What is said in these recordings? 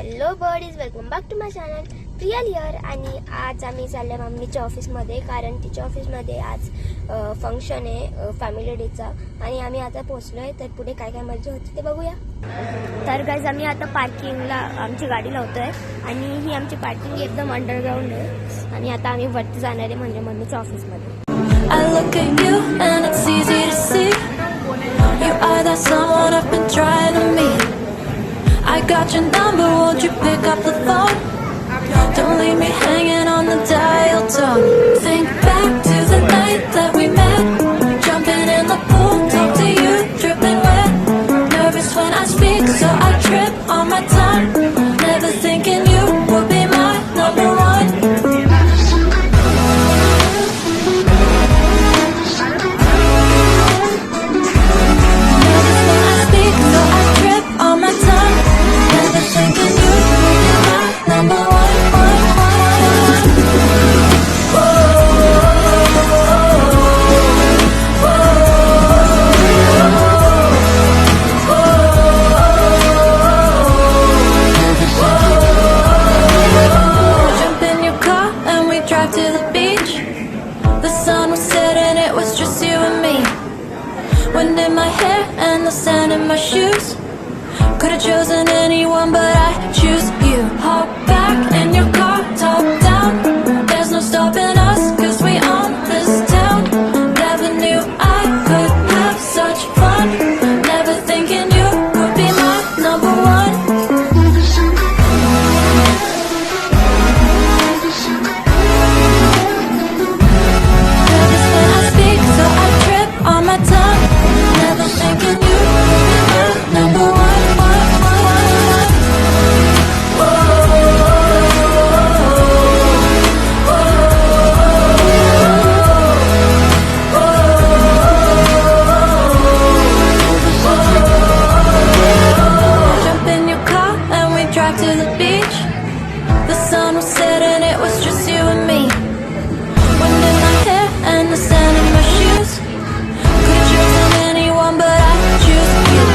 Hello buddies, welcome back to my channel. Priyal here. आणि आज आम्ही चालले मम्मीच्या ऑफिसमध्ये, कारण तिच्या ऑफिसमध्ये आज फंक्शन आहे फॅमिली डेचा. आणि आम्ही आता पोहोचलोय, तर पुढे काय काय मजा होती ते बघूया. तर गाईज आम्ही आता पार्किंगला आमची गाडी लावतोय आणि ही आमची पार्किंग एकदम अंडरग्राऊंड आहे. आणि आता आम्ही वरती जाणार आहे, म्हणजे मम्मीच्या ऑफिसमध्ये. I look at you and it's easy to see you are that someone I've been trying to meet. I got your number, won't you pick up the phone? Don't leave me hanging on the dial tone. Think back to the night that we met, jumping in the pool, talk to you, dripping wet. Nervous when I speak, so I trip on my tongue. Never thinking you would be my number one. To the beach, the sun was setting, it was just you and me. Wind in my hair and the sand in my shoes. Could've chosen anyone, but I choose you. Hop back in your car, top down. There's no stopping us, 'cause we own this town. Never knew I could have such fun. Never thinking you would be my number one. On my tongue, never thinking you would be my number one. Jump in your car and we drive to the beach. The sun was setting, it was just you and me. Wind in my hair and the sand in my shoes. Could've chosen anyone, but I choose you.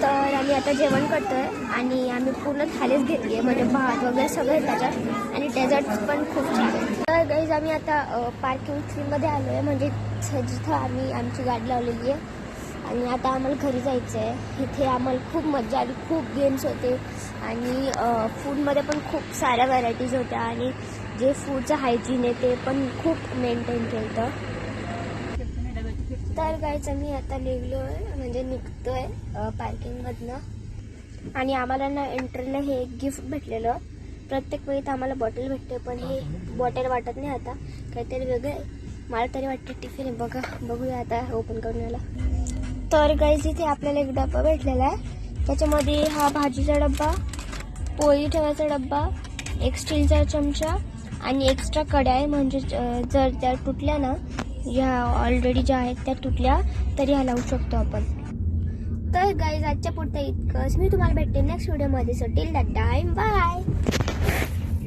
तर आम्ही आता जेवण करतोय आणि आम्ही पूर्ण थालीच घेतली आहे, म्हणजे भात वगैरे सगळं आहे त्याच्यात, आणि डेझर्ट्स पण खूप छान आहे. तर गाईज आम्ही आता पार्किंग 3मध्ये आलो आहे, म्हणजे जिथं आम्ही आमची गाडी लावलेली आहे. आणि आता आम्हाला घरी जायचं आहे. इथे आम्हाला खूप मजा आली, खूप गेम्स होते आणि फूडमध्ये पण खूप साऱ्या व्हरायटीज होत्या, आणि जे फूडचं हायजीन आहे ते पण खूप मेंटेन केलं. तर गाईज आम्ही आता निघलो आहे, म्हणजे निघतोय पार्किंगमधनं. आणि आम्हाला ना एंट्रीला हे एक गिफ्ट भेटलेलं. प्रत्येक वेळी तर आम्हाला बॉटल भेटते, पण हे बॉटल वाटत नाही आता, काहीतरी वेगळं आहे. मला तरी वाटतं टिफिन आहे. बघूया आता ओपन करून याला. तर गाईज इथे आपल्याला एक डब्बा भेटलेला आहे. त्याच्यामध्ये हा भाजीचा डब्बा, पोळी ठेवायचा डब्बा, एक स्टीलचा चमचा आणि एक्स्ट्रा कड्या आहे, म्हणजे जर त्या तुटल्या ना, ह्या ऑलरेडी ज्या आहेत त्या तुटल्या तरी ह्या लावू शकतो आपण. तर गाईज आजच्या पुरतं इतकंच. मी तुम्हाला भेटते नेक्स्ट व्हिडिओमध्ये. So till that time, bye.